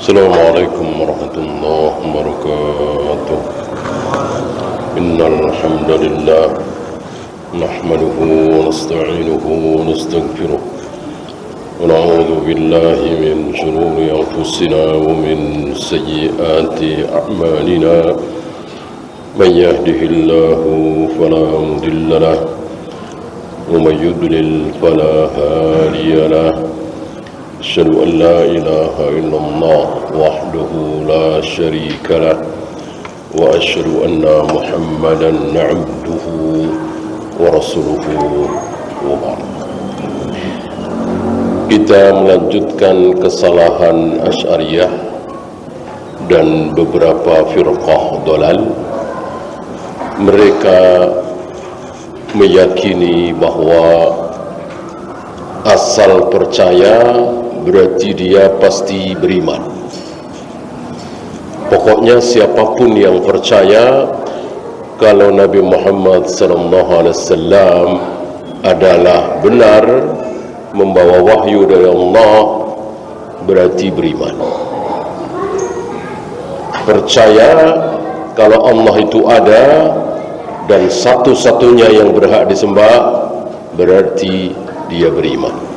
السلام عليكم ورحمة الله وبركاته. إن الحمد لله نحمده ونستعينه ونستغفره ونعوذ بالله من شرور أنفسنا ومن سيئات أعمالنا. من يهده الله فلا مضل له ومن يضلل فلا هادي له. أشهد أن لا إله إلا الله وحده لا شريك له وأشهد أن محمدا عبده ورسوله وبعد. Kita melanjutkan kesalahan Asy'ariyah dan beberapa firqah dolal. Mereka meyakini bahwa asal percaya berarti dia pasti beriman. Pokoknya siapapun yang percaya kalau Nabi Muhammad SAW adalah benar membawa wahyu dari Allah, berarti beriman. Percaya kalau Allah itu ada dan satu-satunya yang berhak disembah, berarti dia beriman.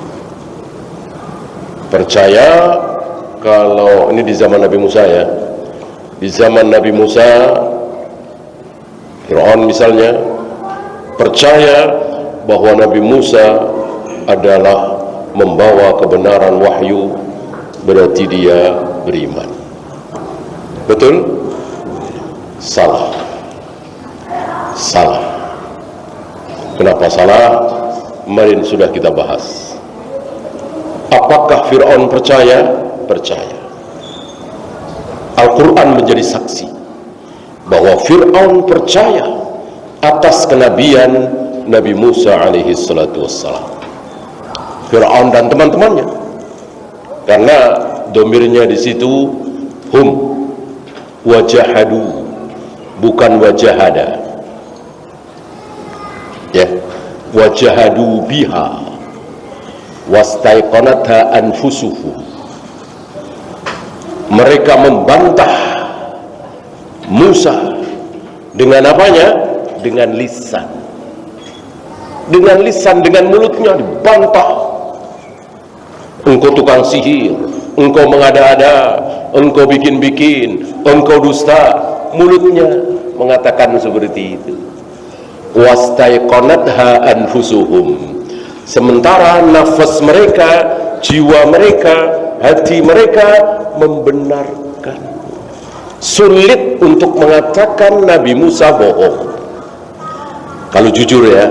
Percaya kalau ini di zaman Nabi Musa ya, di zaman Nabi Musa, Fir'aun misalnya percaya bahwa Nabi Musa adalah membawa kebenaran wahyu, berarti dia beriman. Betul? Salah. Salah. Kenapa salah? Kemarin sudah kita bahas. Apakah Fir'aun percaya? Percaya. Al-Quran menjadi saksi bahwa Fir'aun percaya atas kenabian Nabi Musa alaihi salatu wassalam. Fir'aun dan teman-temannya, karena domirnya di situ hum, wajahadu, bukan wajahada ya, wajahadu biha wastaiqanatha anfusuhum. Mereka membantah Musa dengan apanya? Dengan lisan. Dengan lisan, dengan mulutnya dibantah. Engkau tukang sihir, engkau mengada-ada, engkau bikin-bikin, engkau dusta. Mulutnya mengatakan seperti itu. Wastaiqanatha anfusuhum. Sementara nafas mereka, jiwa mereka, hati mereka membenarkan. Sulit untuk mengatakan Nabi Musa bohong. Kalau jujur ya,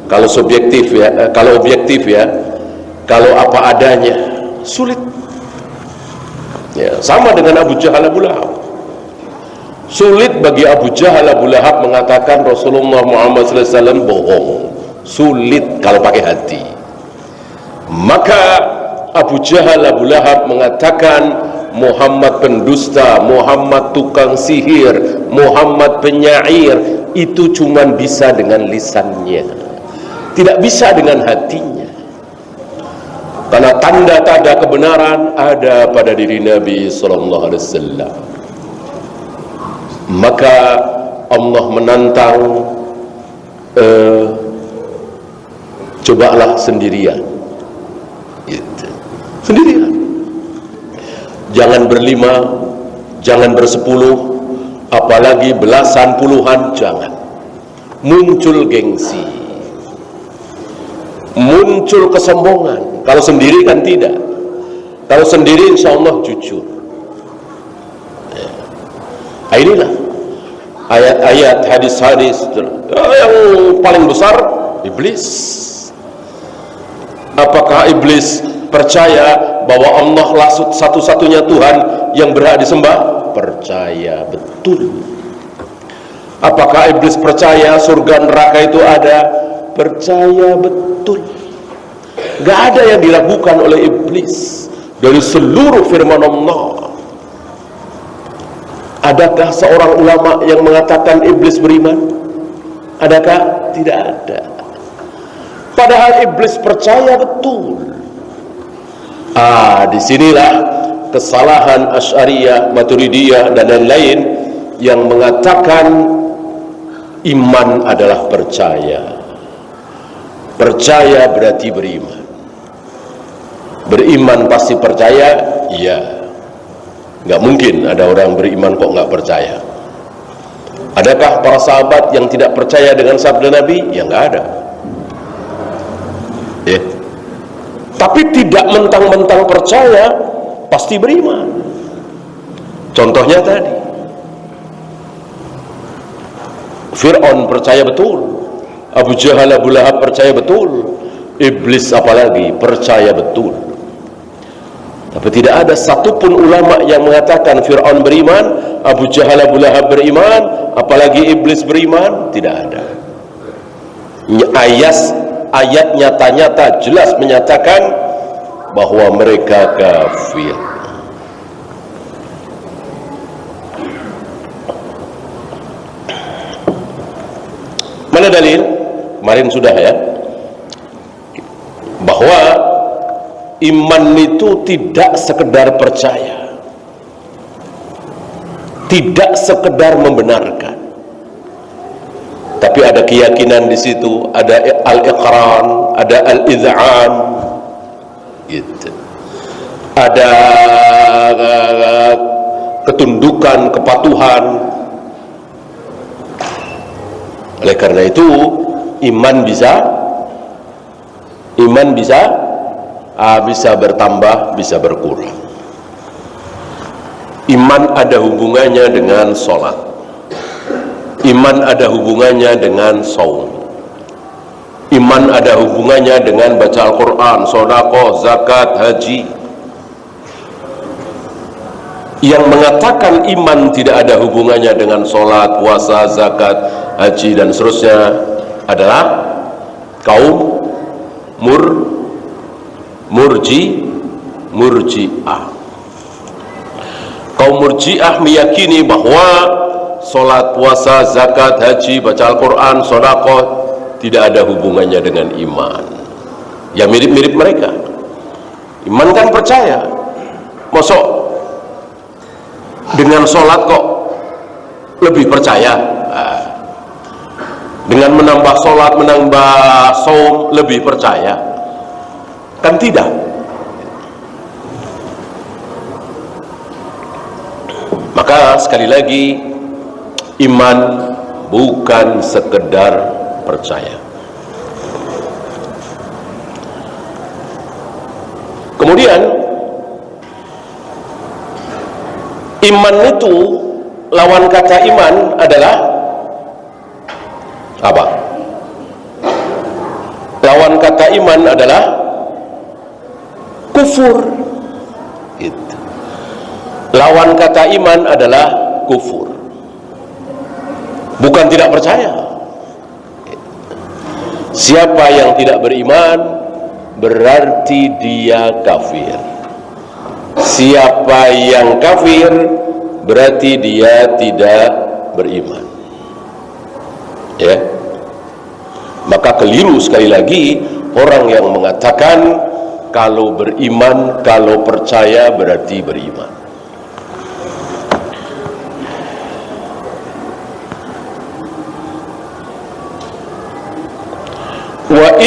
kalau subjektif ya, kalau objektif ya, kalau apa adanya, sulit. Ya, sama dengan Abu Jahal Abu Lahab. Sulit bagi Abu Jahal Abu Lahab mengatakan Rasulullah Muhammad SAW bohong. Sulit kalau pakai hati. Maka Abu Jahal Abu Lahab mengatakan Muhammad pendusta, Muhammad tukang sihir, Muhammad penyair. Itu cuma bisa dengan lisannya, tidak bisa dengan hatinya. Karena tanda-tanda kebenaran ada pada diri Nabi SAW. Maka Allah menantang, cobalah sendirian gitu. Sendirian, jangan berlima, jangan bersepuluh, apalagi belasan puluhan, jangan. Muncul gengsi, muncul kesombongan. Kalau sendiri kan tidak. Kalau sendiri insya Allah jujur ya. Inilah ayat-ayat, hadis-hadis yang paling besar. Iblis. Apakah iblis percaya bahwa Allah lah satu-satunya Tuhan yang berhak disembah? Percaya betul. Apakah iblis percaya surga neraka itu ada? Percaya betul. Gak ada yang dilakukan oleh iblis dari seluruh firman Allah. Adakah seorang ulama yang mengatakan iblis beriman? Adakah? Tidak ada. Padahal iblis percaya betul. Disinilah kesalahan Asy'ariyah, Maturidiyah dan lain-lain yang mengatakan iman adalah percaya. Percaya berarti beriman. Beriman pasti percaya? Iya. Nggak mungkin ada orang beriman kok nggak percaya. Adakah para sahabat yang tidak percaya dengan sabda Nabi? Ya nggak ada. Ya. Tapi tidak mentang-mentang percaya pasti beriman. Contohnya tadi, Fir'aun percaya betul, Abu Jahal, Abu Lahab percaya betul, Iblis apalagi percaya betul. Tapi tidak ada satupun ulama yang mengatakan Fir'aun beriman, Abu Jahal, Abu Lahab beriman, apalagi Iblis beriman. Tidak ada. Ayat nyata-nyata jelas menyatakan bahwa mereka kafir. Mana dalil? Kemarin sudah ya, bahwa iman itu tidak sekedar percaya, tidak sekedar membenarkan, tapi ada keyakinan di situ, ada al-iqran, ada al-iz'an, gitu. Ada ketundukan, kepatuhan. Oleh karena itu iman bisa bertambah, bisa berkurang. Iman ada hubungannya dengan sholat, iman ada hubungannya dengan saum, iman ada hubungannya dengan baca Al-Quran, sedekah, zakat, haji. Yang mengatakan iman tidak ada hubungannya dengan sholat, puasa, zakat, haji dan seterusnya adalah kaum murji'ah. Kaum murji'ah meyakini bahwa sholat, puasa, zakat, haji, baca Al-Quran, sedekah tidak ada hubungannya dengan iman. Ya mirip-mirip mereka. Iman kan percaya. Masuk dengan sholat kok lebih percaya? Dengan menambah sholat, menambah saum lebih percaya? Kan tidak. Maka sekali lagi, iman bukan sekedar percaya. Kemudian iman itu, lawan kata iman adalah apa? Lawan kata iman adalah kufur. Gitu. Lawan kata iman adalah kufur. Bukan tidak percaya. Siapa yang tidak beriman berarti dia kafir. Siapa yang kafir berarti dia tidak beriman. Ya. Maka keliru sekali lagi orang yang mengatakan kalau beriman, kalau percaya berarti beriman. Wa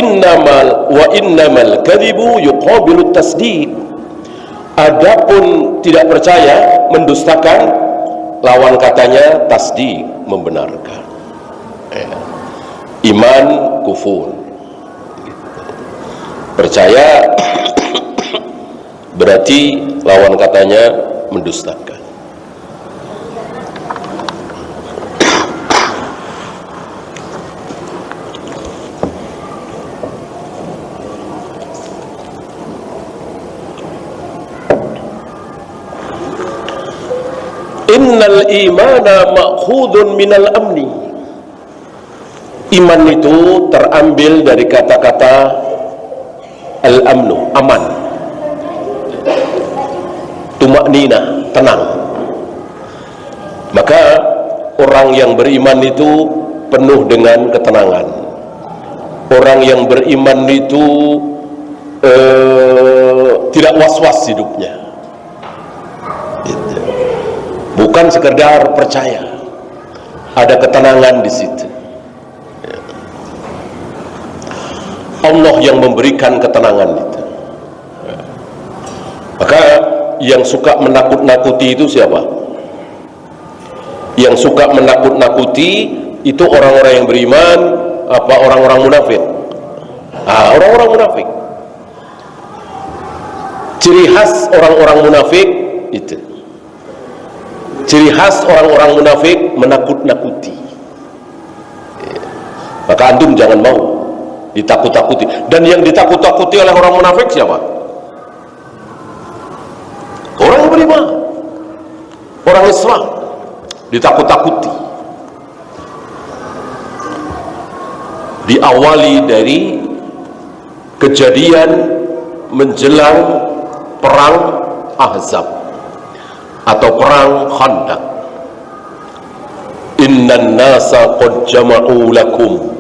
innamal kadhibu yuqabilu tasdiq. Adapun tidak percaya, mendustakan, lawan katanya tasdiq, membenarkan. Iman kufur. Percaya berarti lawan katanya mendustakan. Innal imana ma'khudun minal amni. Iman itu terambil dari kata-kata al-amnu, aman. Tumaknina, tenang. Maka orang yang beriman itu penuh dengan ketenangan. Orang yang beriman itu tidak was-was hidupnya. bukan sekedar percaya, ada ketenangan di situ. Allah yang memberikan ketenangan itu. Maka yang suka menakut-nakuti itu siapa? Yang suka menakut-nakuti itu orang-orang yang beriman, apa orang-orang munafik? Orang-orang munafik. Ciri khas orang-orang munafik itu. Ciri khas orang-orang munafik menakut-nakuti. Maka antum jangan mau ditakut-takuti. Dan yang ditakut-takuti oleh orang munafik siapa? Orang yang beriman, orang Islam ditakut-takuti. Diawali dari kejadian menjelang perang Ahzab atau perang Khandaq. Innan nasa qad jama'u lakum.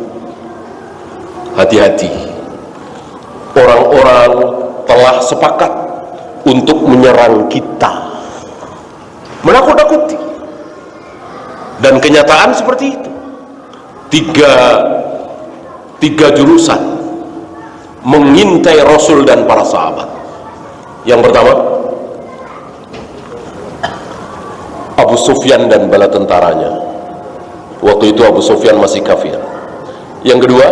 Hati-hati, orang-orang telah sepakat untuk menyerang kita, menakut-nakuti. Dan kenyataan seperti itu. Tiga jurusan mengintai Rasul dan para sahabat. Yang pertama, Abu Sufyan dan bala tentaranya. Waktu itu Abu Sufyan masih kafir. Yang kedua,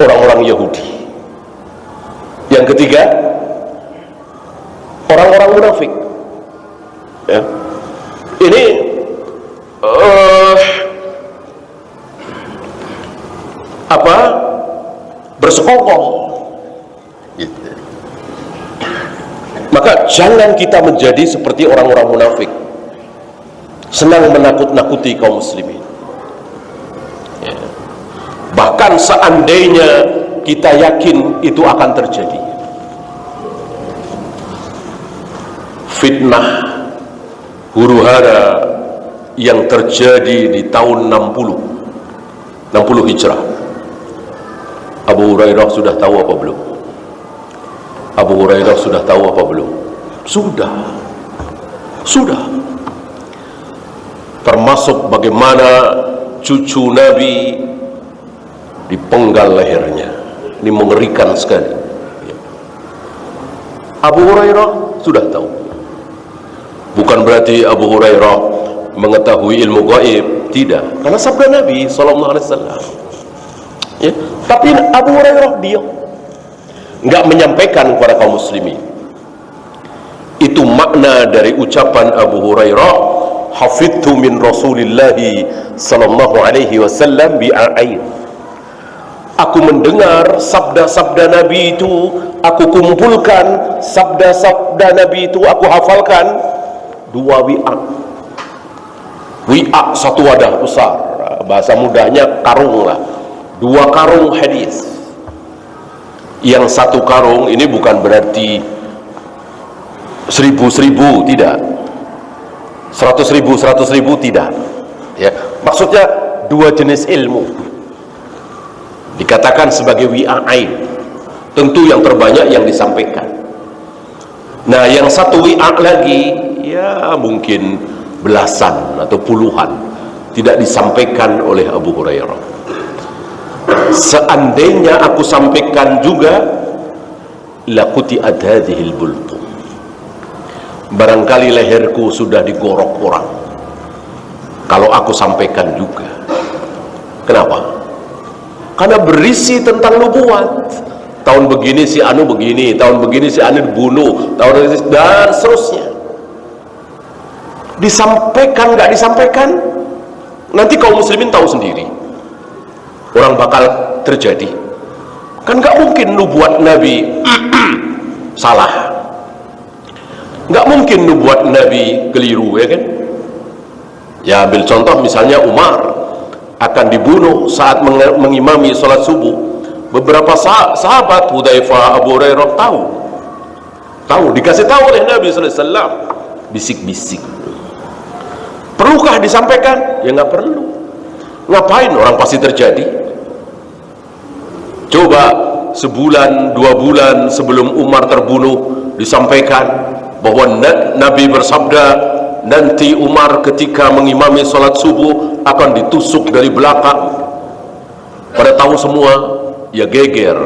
orang-orang Yahudi. Yang ketiga, orang-orang munafik. Ya. Ini bersekongkol. Gitu. Maka jangan kita menjadi seperti orang-orang munafik, senang menakut-nakuti kaum muslimin. Ya. Bahkan seandainya kita yakin itu akan terjadi, fitnah huru-hara yang terjadi di tahun 60 Hijrah. Abu Hurairah sudah tahu apa belum? Abu Hurairah sudah tahu apa belum? Sudah. Termasuk bagaimana cucu Nabi dipenggal lehernya. Ini mengerikan sekali. Abu Hurairah sudah tahu. Bukan berarti Abu Hurairah mengetahui ilmu gaib, tidak. Karena sabda Nabi SAW. Ya. Tapi Abu Hurairah diam, nggak menyampaikan kepada kaum muslimin. Itu makna dari ucapan Abu Hurairah, hafidtu min Rasulillahi sallallahu alaihi wasallam bi'ain. Aku mendengar sabda-sabda Nabi itu, aku kumpulkan sabda-sabda Nabi itu, aku hafalkan 2 wi'a. Wi'a satu wadah besar, bahasa mudahnya karung lah. 2 karung hadis. Yang 1 karung ini bukan berarti 1000 tidak, 100.000 tidak. Ya, maksudnya 2 jenis ilmu dikatakan sebagai wi'ain. Tentu yang terbanyak yang disampaikan. Nah, yang 1 wi'a lagi, ya mungkin belasan atau puluhan tidak disampaikan oleh Abu Hurairah. Seandainya aku sampaikan juga, laquti'at hadhil bulqum, barangkali leherku sudah digorok orang kalau aku sampaikan juga. Kenapa? Karena berisi tentang nubuat. Tahun begini si anu begini, tahun begini si anu dibunuh, tahun begini, dan seterusnya. Disampaikan nggak disampaikan, nanti kaum muslimin tahu sendiri. Orang bakal terjadi. Kan nggak mungkin nubuat Nabi salah, nggak mungkin nubuat Nabi keliru, ya kan? Ya, ambil contoh misalnya Umar akan dibunuh saat mengimami sholat subuh. Beberapa sahabat Hudzaifah, Abu Hurairah tahu, dikasih tahu oleh Nabi SAW, bisik-bisik. Perlukah disampaikan? Ya nggak perlu. Ngapain, orang pasti terjadi. Coba sebulan, 2 bulan sebelum Umar terbunuh disampaikan bahwa Nabi bersabda, nanti Umar ketika mengimami sholat subuh akan ditusuk dari belakang. Pada tahu semua, ya geger,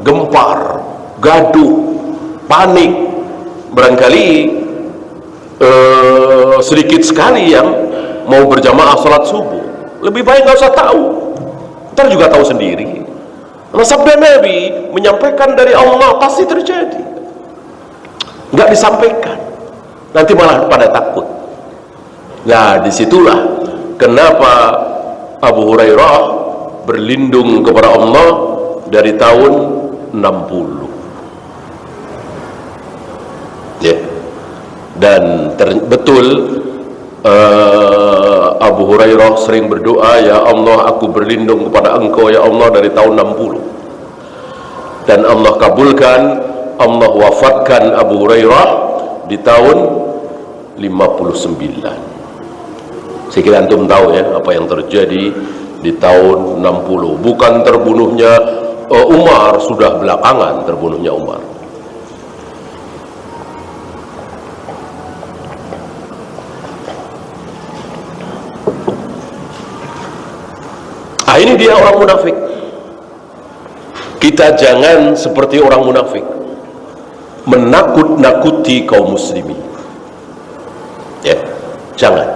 gempar, gaduh, panik. Barangkali sedikit sekali yang mau berjamaah sholat subuh. Lebih baik nggak usah tahu, ntar juga tahu sendiri. Karena sabda Nabi menyampaikan dari Allah pasti terjadi. Nggak disampaikan, nanti malah pada takut. Nah, disitulah kenapa Abu Hurairah berlindung kepada Allah dari tahun 60. Ya. Dan betul Abu Hurairah sering berdoa, ya Allah, aku berlindung kepada Engkau ya Allah dari tahun 60. Dan Allah kabulkan, Allah wafatkan Abu Hurairah di tahun 59. Saya kira antum tahu ya apa yang terjadi di tahun 60. Bukan terbunuhnya Umar, sudah belakangan terbunuhnya Umar. Ini dia orang munafik. Kita jangan seperti orang munafik, menakut-nakuti kaum muslimin. Ya, jangan.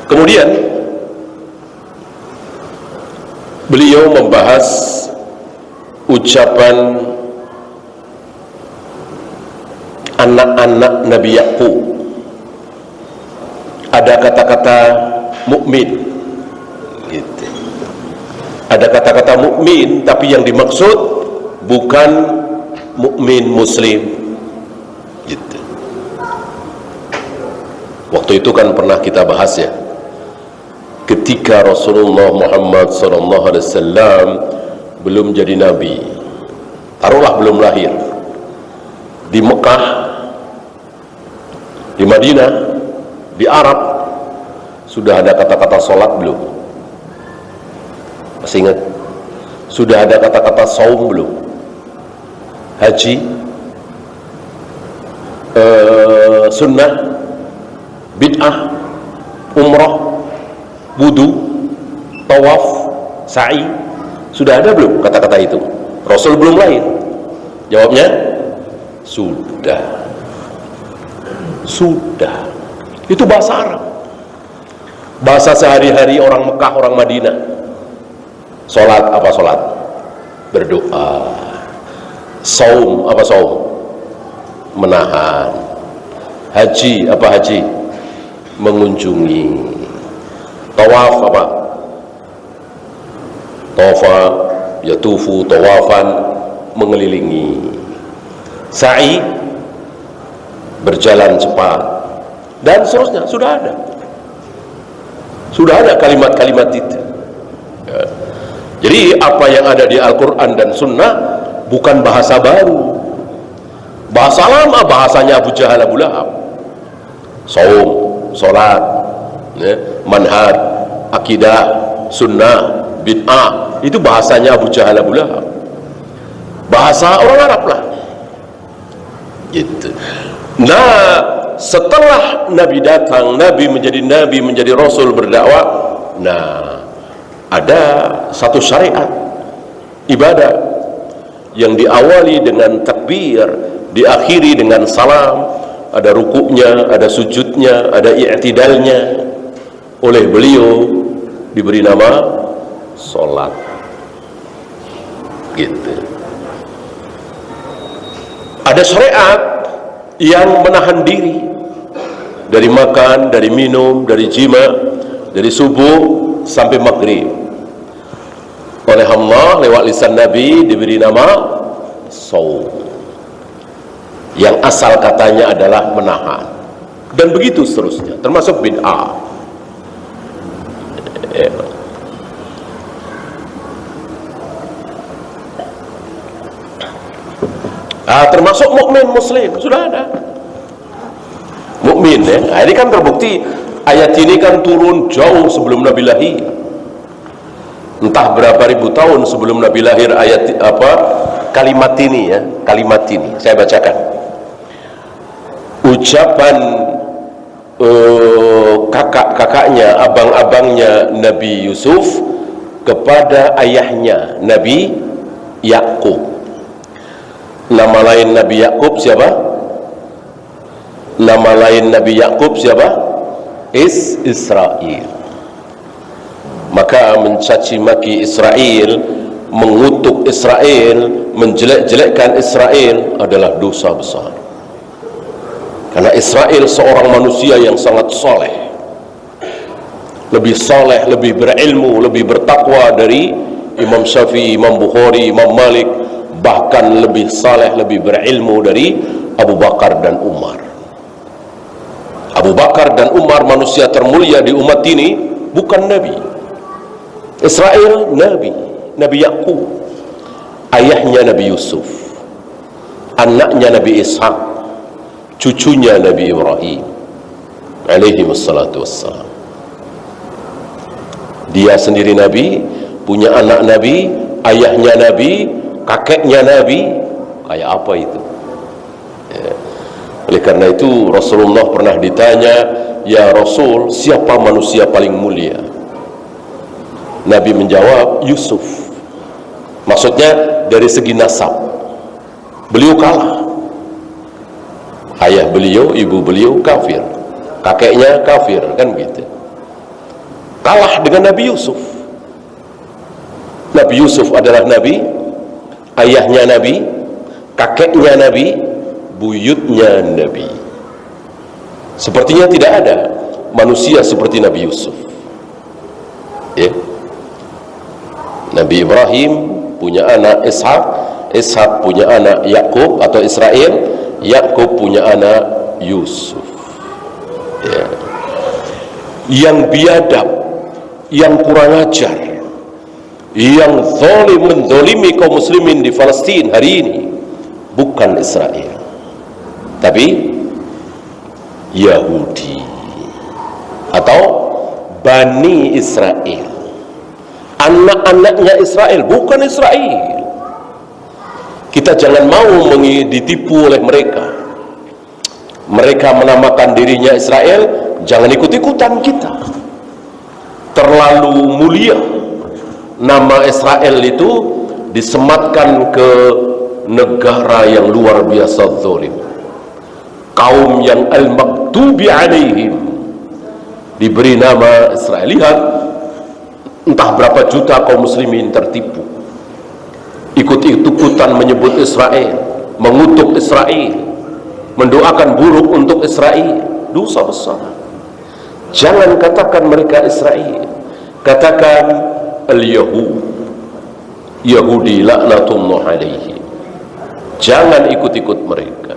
Kemudian beliau membahas ucapan anak-anak Nabi Yakub. Ada kata-kata mukmin, gitu. Ada kata-kata mukmin, tapi yang dimaksud bukan mukmin muslim, gitu. Waktu itu kan pernah kita bahas ya, ketika Rasulullah Muhammad SAW belum jadi nabi, taruhlah belum lahir, di Mekah, di Madinah, di Arab, sudah ada kata-kata sholat belum? Masih ingat? Sudah ada kata-kata saum belum? Haji, sunnah, bid'ah, umrah, wudu, tawaf, sa'i, sudah ada belum kata-kata itu? Rasul belum lahir. Jawabnya sudah. Sudah. Itu bahasa Arab, bahasa sehari-hari orang Mekah, orang Madinah. Salat apa salat? Berdoa. Saum apa saum? Menahan. Haji apa haji? Mengunjungi. Tawaf apa? Tawafa yatufu tawafan, mengelilingi. Sa'i, berjalan cepat, dan seterusnya. Sudah ada kalimat-kalimat itu ya. Jadi apa yang ada di Al-Quran dan Sunnah bukan bahasa baru, bahasa lama, bahasanya Abu Jahal, Abu Lahab. Saum, sholat, ya, manhaj, akidah, sunnah, bid'ah, itu bahasanya Abu Jahal, Abu Lahab. Bahasa orang Arab lah, gitu. Nah, setelah Nabi datang, Nabi menjadi Rasul berdakwah. Nah, ada satu syariat ibadah yang diawali dengan takbir, diakhiri dengan salam, ada rukuknya, ada sujudnya, ada i'tidalnya. Oleh beliau diberi nama sholat, gitu. Ada syariat yang menahan diri dari makan, dari minum, dari jima, dari subuh sampai maghrib. Oleh Allah lewat lisan Nabi diberi nama saum, yang asal katanya adalah menahan, dan begitu seterusnya, termasuk bid'ah. Termasuk mukmin muslim, sudah ada mukmin ya. Nah, ini kan terbukti Ayat ini kan turun jauh sebelum Nabi lahir, entah berapa ribu tahun sebelum Nabi lahir. Kalimat ini ya, kalimat ini saya bacakan. Ucapan kakak-kakaknya, abang-abangnya Nabi Yusuf kepada ayahnya Nabi Yakub. Nama lain Nabi Yakub siapa? Nama lain Nabi Yakub siapa? Israel. Maka mencaci maki Israel, mengutuk Israel, menjelek-jelekkan Israel adalah dosa besar. Karena Israel seorang manusia yang sangat soleh, lebih soleh, lebih berilmu, lebih bertakwa dari Imam Syafi'i, Imam Bukhari, Imam Malik, bahkan lebih saleh, lebih berilmu dari Abu Bakar dan Umar. Abu Bakar dan Umar manusia termulia di umat ini, bukan Nabi. Israel Nabi, Nabi Yakub, ayahnya Nabi Yusuf, anaknya Nabi Ishak, cucunya Nabi Ibrahim alaihi wassalatu wassalam. Dia sendiri Nabi, punya anak Nabi, ayahnya Nabi, kakeknya Nabi. Kayak apa itu? Oleh karena itu Rasulullah pernah ditanya, ya Rasul, siapa manusia paling mulia? Nabi menjawab, Yusuf. Maksudnya dari segi nasab, beliau kalah. Ayah beliau, ibu beliau kafir, kakeknya kafir, kan begitu. Kalah dengan Nabi Yusuf. Nabi Yusuf adalah Nabi, ayahnya Nabi, kakeknya Nabi, buyutnya Nabi. Sepertinya tidak ada manusia seperti Nabi Yusuf. Ya. Nabi Ibrahim punya anak Ishak, Ishak punya anak Yakub atau Israel, Yakub punya anak Yusuf. Ya. Yang biadab, yang kurang ajar, yang zalim, menzalimi kaum muslimin di Palestina hari ini bukan Israel, tapi Yahudi atau Bani Israel, anak-anaknya Israel, bukan Israel. Kita jangan mau ditipu oleh mereka. Mereka menamakan dirinya Israel, jangan ikut-ikutan kita. Terlalu mulia nama Israel itu, disematkan ke negara yang luar biasa zalim, kaum yang al-maktubi alaihim, diberi nama Israel. Lihat, entah berapa juta kaum muslimin tertipu, ikut-ikutan menyebut Israel, mengutuk Israel, mendoakan buruk untuk Israel. Dosa besar. Jangan katakan mereka Israel, katakan al-Yahud, Yahudi laknatullah alaihi. Jangan ikut-ikut mereka.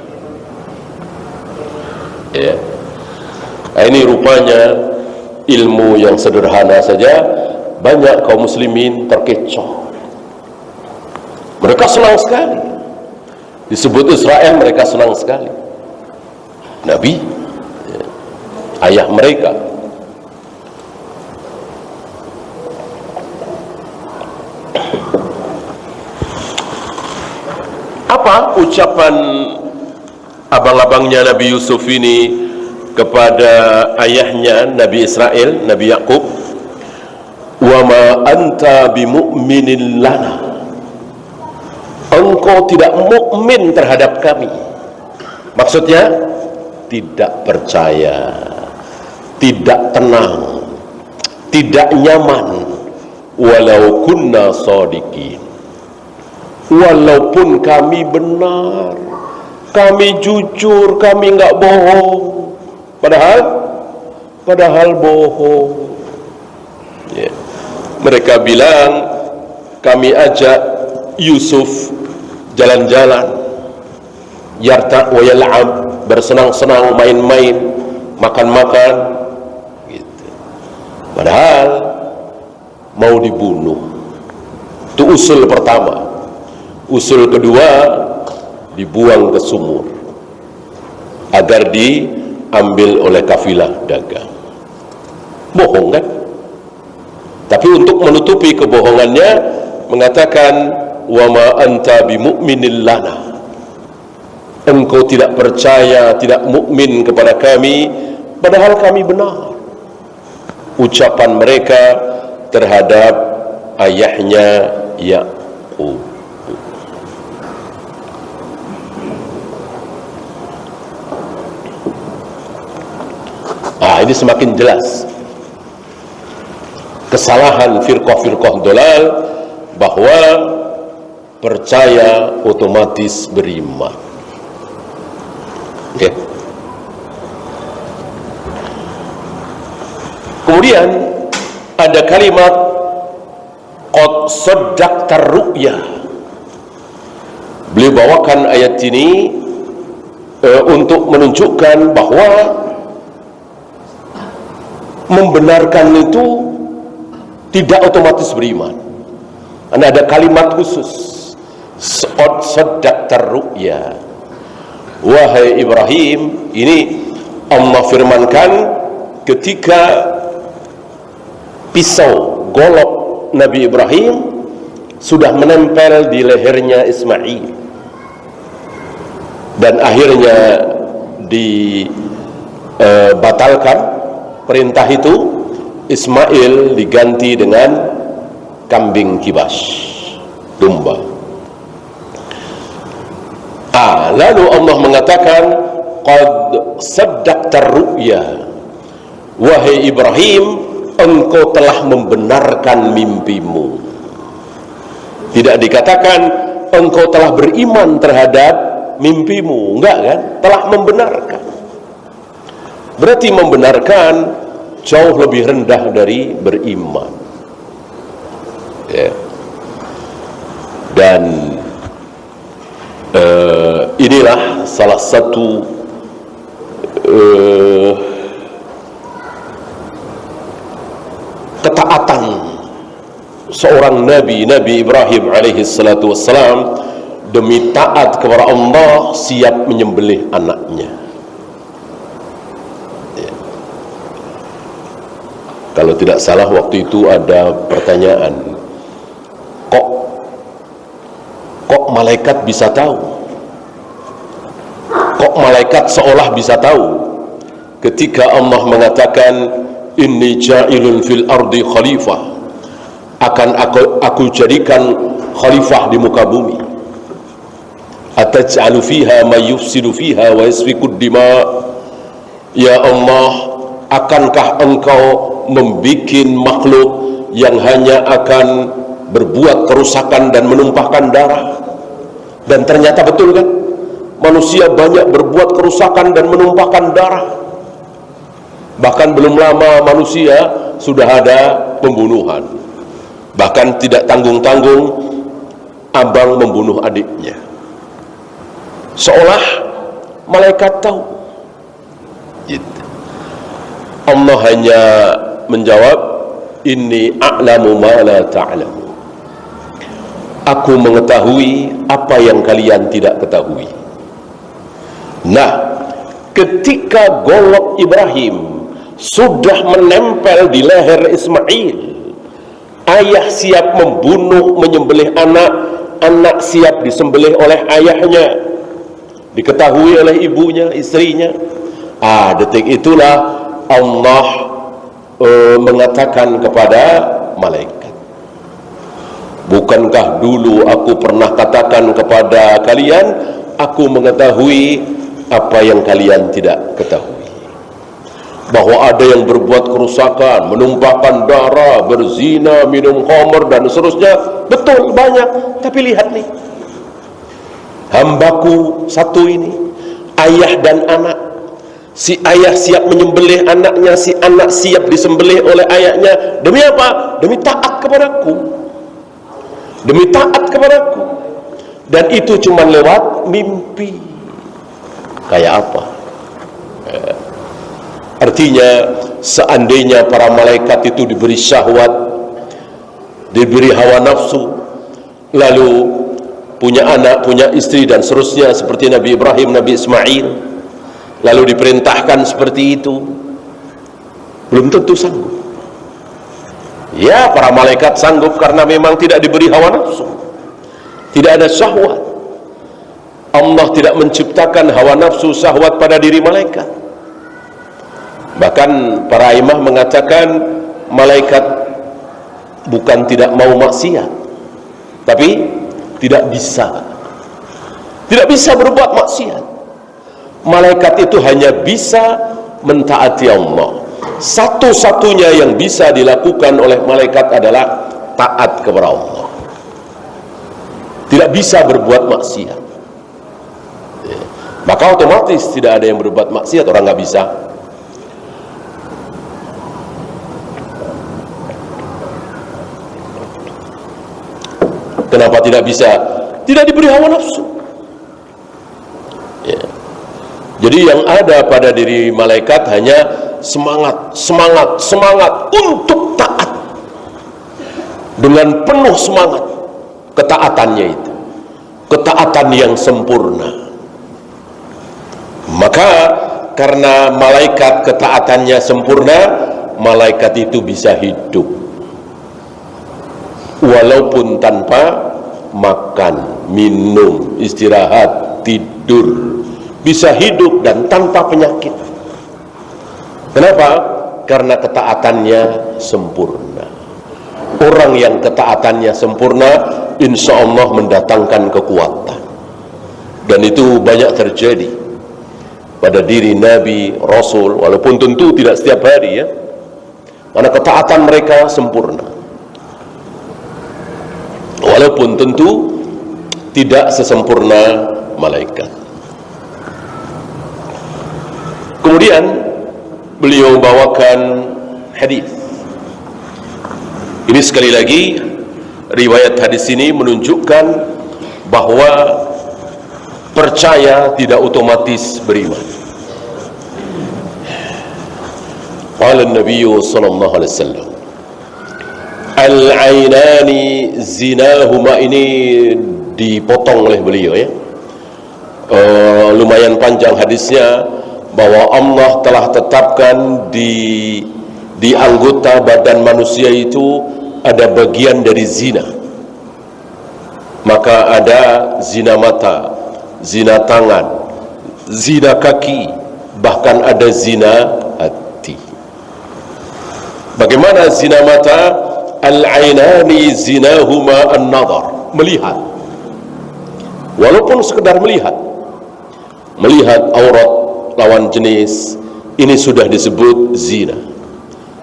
Ya. Ini rupanya ilmu yang sederhana saja banyak kaum muslimin terkecoh. Mereka senang sekali disebut Israel, mereka senang sekali. Nabi, ya, ayah mereka. Apa ucapan abang-abangnya Nabi Yusuf ini kepada ayahnya Nabi Israel, Nabi Yakub? Wa ma anta bimu'minin lana, engkau tidak mukmin terhadap kami. Maksudnya tidak percaya, tidak tenang, tidak nyaman. Walau kunna shadiqin, walaupun kami benar, kami jujur, kami enggak bohong, padahal bohong. Ya. Mereka bilang, kami ajak Yusuf jalan-jalan, yarta' wa yal'ab, bersenang-senang, main-main, makan-makan, gitu. Padahal mau dibunuh. Itu usul pertama. Usul kedua, dibuang ke sumur agar diambil oleh kafilah dagang. Bohong kan? Tapi untuk menutupi kebohongannya mengatakan, wa ma anta bimu'minil lana, engkau tidak percaya, tidak mukmin kepada kami, padahal kami benar. Ucapan mereka terhadap ayahnya Yakub. Ini semakin jelas kesalahan firqah-firqah dolal, bahwa percaya otomatis beriman. Okay. Kemudian ada kalimat qad saddaqta ru'ya. Beliau bawakan ayat ini untuk menunjukkan bahwa membenarkan itu tidak otomatis beriman. Ada kalimat khusus, qad saddaqta ru'ya. Wahai Ibrahim, ini Allah firmankan ketika pisau golok Nabi Ibrahim sudah menempel di lehernya Ismail, dan akhirnya dibatalkan perintah itu. Ismail diganti dengan kambing kibas, domba. Lalu Allah mengatakan qad saddaqta ru'ya, wahai Ibrahim, engkau telah membenarkan mimpimu. Tidak dikatakan engkau telah beriman terhadap mimpimu, enggak kan? Telah membenarkan. Berarti membenarkan jauh lebih rendah dari beriman. Ya. Dan inilah salah satu ketaatan seorang Nabi Ibrahim alaihi salatu wassalam. Demi taat kepada Allah siap menyembelih anaknya. Kalau tidak salah waktu itu ada pertanyaan, kok malaikat bisa tahu? Kok malaikat seolah bisa tahu ketika Allah mengatakan inni ja'ilun fil ardi khalifah, akan aku jadikan khalifah di muka bumi. Ataj'alu fiha may yufsidu fiha wa yasfikud dima. Ya Allah, akankah engkau membikin makhluk yang hanya akan berbuat kerusakan dan menumpahkan darah? Dan ternyata betul kan, manusia banyak berbuat kerusakan dan menumpahkan darah. Bahkan belum lama manusia sudah ada pembunuhan. Bahkan tidak tanggung-tanggung abang membunuh adiknya, seolah malaikat tahu. Allah hanya menjawab, inni a'lamu ma la ta'lamu, aku mengetahui apa yang kalian tidak ketahui. Nah, ketika golok Ibrahim sudah menempel di leher Ismail, ayah siap membunuh, menyembelih anak siap disembelih oleh ayahnya, diketahui oleh ibunya, istrinya. Detik itulah Allah mengatakan kepada malaikat, bukankah dulu aku pernah katakan kepada kalian, aku mengetahui apa yang kalian tidak ketahui, bahwa ada yang berbuat kerusakan, menumpahkan darah, berzina, minum khamr dan seterusnya. Betul, banyak. Tapi lihat nih, hambaku satu ini, ayah dan anak. Si ayah siap menyembelih anaknya, si anak siap disembelih oleh ayahnya. Demi apa? Demi taat kepadaku. Demi taat kepadaku. Dan itu cuma lewat mimpi. Kayak apa? Artinya, seandainya para malaikat itu diberi syahwat, diberi hawa nafsu, lalu punya anak, punya istri dan seterusnya, seperti Nabi Ibrahim, Nabi Ismail, lalu diperintahkan seperti itu, Belum tentu sanggup. Ya, para malaikat sanggup karena memang tidak diberi hawa nafsu, tidak ada syahwat. Allah tidak menciptakan hawa nafsu syahwat pada diri malaikat. Bahkan para imam mengatakan malaikat bukan tidak mau maksiat, tapi tidak bisa berbuat maksiat. Malaikat itu hanya bisa mentaati Allah. Satu-satunya yang bisa dilakukan oleh malaikat adalah taat kepada Allah. Tidak bisa berbuat maksiat. Maka otomatis tidak ada yang berbuat maksiat, orang nggak bisa. Kenapa tidak bisa? Tidak diberi hawa nafsu. Ya. Jadi yang ada pada diri malaikat hanya semangat untuk taat, dengan penuh semangat. Ketaatannya itu ketaatan yang sempurna. Maka karena malaikat ketaatannya sempurna, malaikat itu bisa hidup walaupun tanpa makan, minum, istirahat, tidur, bisa hidup dan tanpa penyakit. Kenapa? Karena ketaatannya sempurna. Orang yang ketaatannya sempurna, insya Allah mendatangkan kekuatan. Dan itu banyak terjadi pada diri Nabi, Rasul, walaupun tentu tidak setiap hari ya, karena ketaatan mereka sempurna, walaupun tentu tidak sesempurna malaikat. Kemudian beliau bawakan hadis. Ini sekali lagi riwayat hadis ini menunjukkan bahwa percaya tidak otomatis beriman. Qala Nabi sallallahu alaihi wasallam, al-ainani zinahuma, ini dipotong oleh beliau ya. Lumayan panjang hadisnya, bahwa Allah telah tetapkan di anggota badan manusia itu ada bagian dari zina. Maka ada zina mata, zina tangan, zina kaki, bahkan ada zina hati. Bagaimana zina mata? Al-ainani zinahuma an-nadhar, melihat. Walaupun sekedar melihat aurat lawan jenis, ini sudah disebut zina.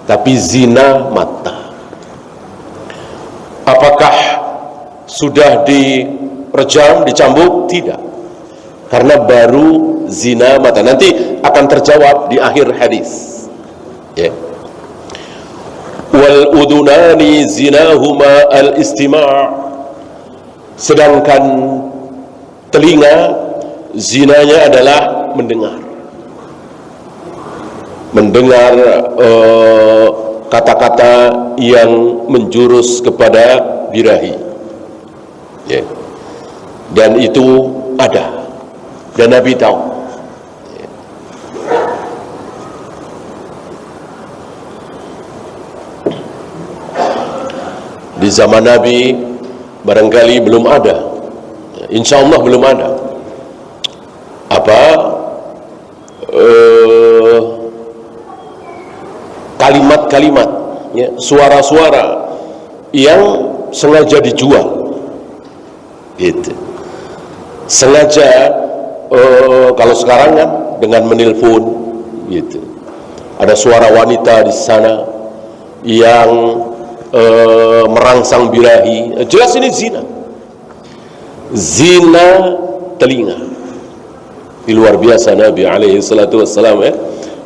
Tapi zina mata, apakah sudah direjam, dicambuk? Tidak, karena baru zina mata. Nanti akan terjawab di akhir hadis ya. Wal udunani zinahuma al-istima', sedangkan telinga zinanya adalah mendengar kata-kata yang menjurus kepada birahi ya. Dan itu ada, dan Nabi tahu ya. Di zaman Nabi barangkali belum ada, insya Allah belum ada kalimat-kalimat ya, suara-suara yang sengaja dijual gitu. Sengaja kalau sekarang kan dengan menelpon gitu, ada suara wanita di sana yang merangsang birahi, jelas ini zina telinga. Ini luar biasa Nabi alaihi salatu wassalam ya.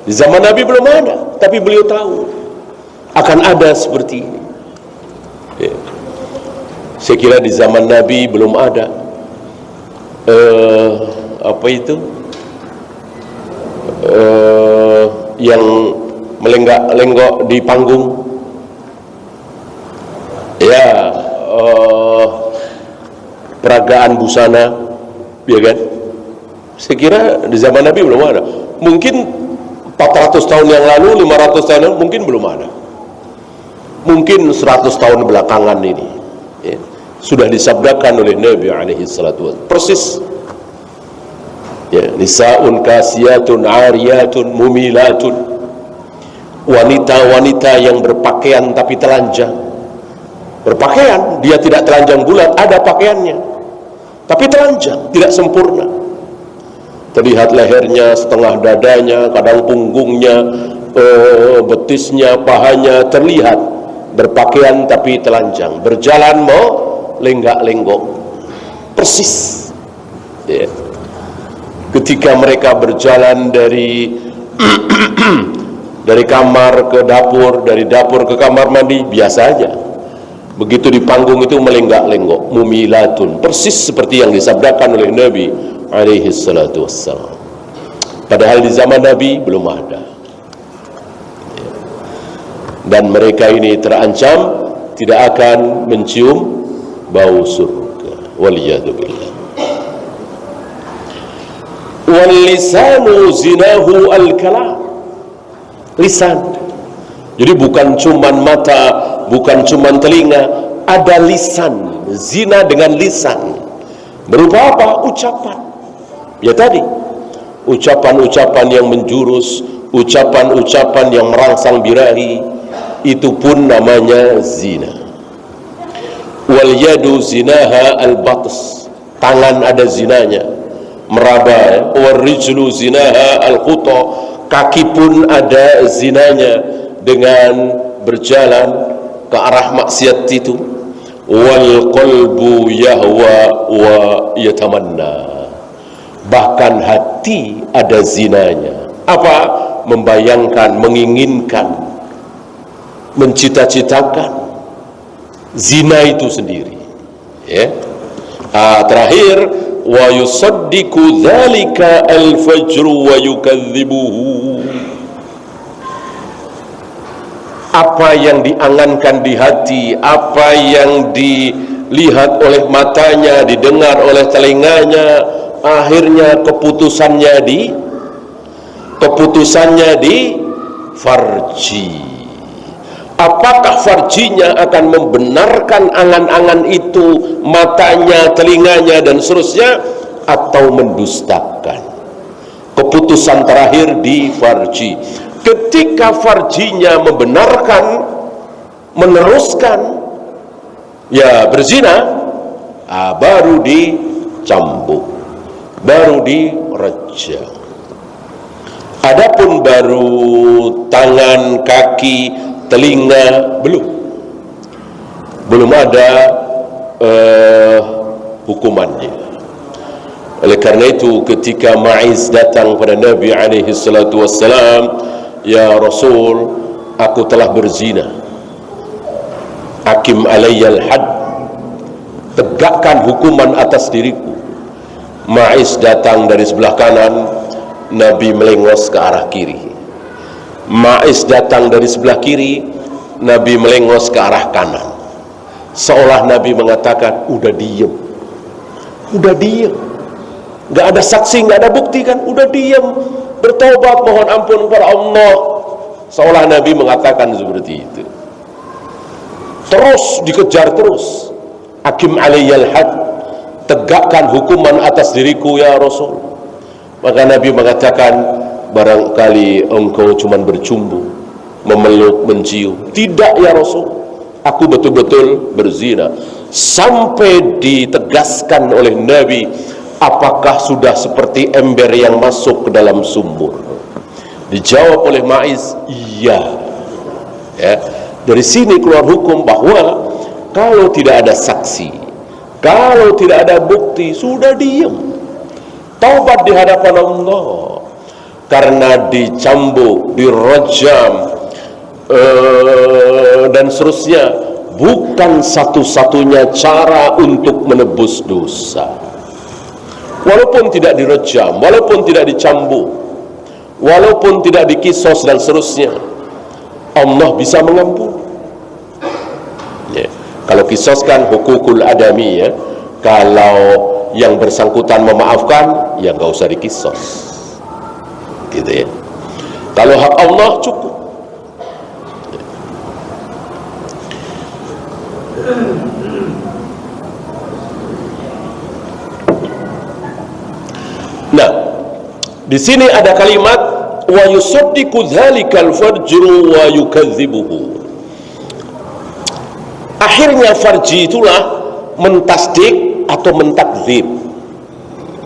Di zaman Nabi belum ada, tapi beliau tahu akan ada seperti ini ya. Saya kira di zaman Nabi belum ada yang melenggak-lenggok di panggung ya, peragaan busana ya kan. Saya kira di zaman Nabi belum ada. Mungkin 400 tahun yang lalu, 500 tahun yang lalu, mungkin belum ada. Mungkin 100 tahun belakangan ini ya, sudah disabdakan oleh Nabi alaihi salatu wasallam. Persis ya, nisaun kasiyatun ariyatun mumilatun, wanita-wanita yang berpakaian tapi telanjang. Berpakaian, dia tidak telanjang bulat, ada pakaiannya, tapi telanjang, tidak sempurna. Terlihat lehernya, setengah dadanya, kadang punggungnya, betisnya, pahanya terlihat. Berpakaian tapi telanjang, berjalan mau lenggak-lenggok. Persis ya. Ketika mereka berjalan dari dari kamar ke dapur, dari dapur ke kamar mandi, biasa aja. Begitu di panggung itu melenggak-lenggok, mumilatun, persis seperti yang disabdakan oleh Nabi alaihi salatu wassalam. Padahal di zaman Nabi belum ada. Dan mereka ini terancam tidak akan mencium bau surga. Waliyadzubillah. Wal lisanu zinahu al-kalam. Lisan. Jadi bukan cuman mata, bukan cuman telinga, ada lisan. Zina dengan lisan. Berupa apa? Ucapan. Ya tadi, ucapan-ucapan yang menjurus, ucapan-ucapan yang merangsang birahi, itu pun namanya zina. Wal yadu zinaha al-batas, tangan ada zinanya, meraba. Wal rijlu zinaha al-khuta, kaki pun ada zinanya dengan berjalan ke arah maksiat itu. Wal qalbu yahwa wa yatamanna, bahkan hati ada zinanya. Apa? Membayangkan, menginginkan, mencita-citakan zina itu sendiri ya. Terakhir, wa yusaddiqu dzalika al-fajru wa yukadzibuhu, apa yang diangankan di hati, apa yang dilihat oleh matanya, didengar oleh telinganya, akhirnya keputusannya di farji. Apakah farjinya akan membenarkan angan-angan itu, matanya, telinganya dan seterusnya, atau mendustakan? Keputusan terakhir di farji. Ketika farjinya membenarkan, meneruskan ya berzina, baru dicambuk, baru direjam. Adapun baru tangan, kaki, telinga belum ada hukumannya. Oleh karena itu ketika Ma'iz datang pada Nabi alaihi salatu wassalam, ya Rasul, aku telah berzina, hakim alayyal had, tegakkan hukuman atas diriku. Ma'iz datang dari sebelah kanan, Nabi melengos ke arah kiri. Ma'iz datang dari sebelah kiri, Nabi melengos ke arah kanan. Seolah Nabi mengatakan, udah diem, gak ada saksi, gak ada bukti kan, udah diem, bertobat, mohon ampun kepada Allah. Seolah Nabi mengatakan seperti itu. Terus dikejar terus, hakim alayyal had, tegakkan hukuman atas diriku ya Rasul. Maka Nabi mengatakan, barangkali engkau cuma bercumbu, memeluk, mencium. Tidak ya Rasul, aku betul-betul berzina. Sampai ditegaskan oleh Nabi, apakah sudah seperti ember yang masuk ke dalam sumur? Dijawab oleh Ma'iz, iya ya. Dari sini keluar hukum bahwa kalau tidak ada saksi, kalau tidak ada bukti, sudah diem, taubat di hadapan Allah. Karena dicambuk, dirajam dan seterusnya bukan satu-satunya cara untuk menebus dosa. Walaupun tidak dirajam, walaupun tidak dicambuk, walaupun tidak dikisos dan seterusnya, Allah bisa mengampuni ya. Kalau kisos kan hukukul adami ya. Kalau yang bersangkutan memaafkan, ya nggak usah dikisos gitu ya. Kalau hak Allah cukup. Nah, di sini ada kalimat wa yusaddiqu dzalikal farju wa yukadzibuhu. Akhirnya farji itulah mentasdik atau mentakdzib,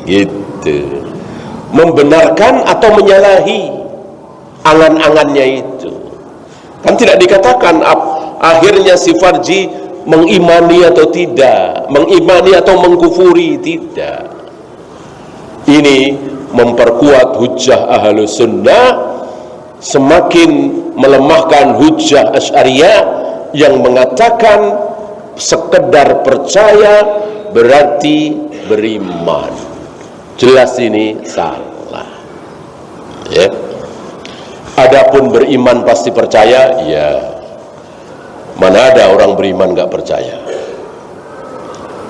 gitu, membenarkan atau menyalahi angan-angannya itu. Kan tidak dikatakan akhirnya si farji mengimani atau tidak, mengimani atau mengkufuri, tidak. Ini memperkuat hujjah Ahlus Sunnah, semakin melemahkan hujjah Asy'ariyah yang mengatakan sekedar percaya berarti beriman. Jelas ini salah, ya. Adapun beriman pasti percaya, ya. Mana ada orang beriman nggak percaya,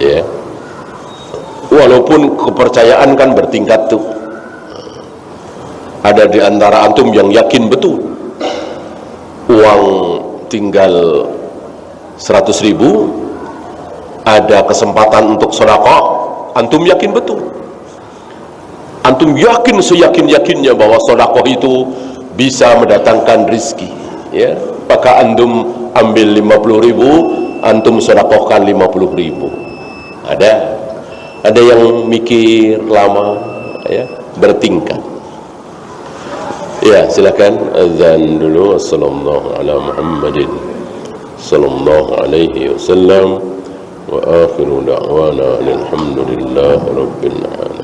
ya. Walaupun kepercayaan kan bertingkat tuh. Ada di antara antum yang yakin betul uang tinggal 100.000, ada kesempatan untuk sedekah, antum yakin betul. Antum yakin seyakin-yakinnya bahwa sedekah itu bisa mendatangkan rizki, ya. Maka antum ambil 50.000, antum sedekahkan 50.000. Ada yang mikir lama, ya, bertingkat. Ya, silakan azan dulu. Assalamualaikum ala Muhammadin sallallahu alaihi wasallam wa akhiru da'wana alhamdulillahi rabbil alamin.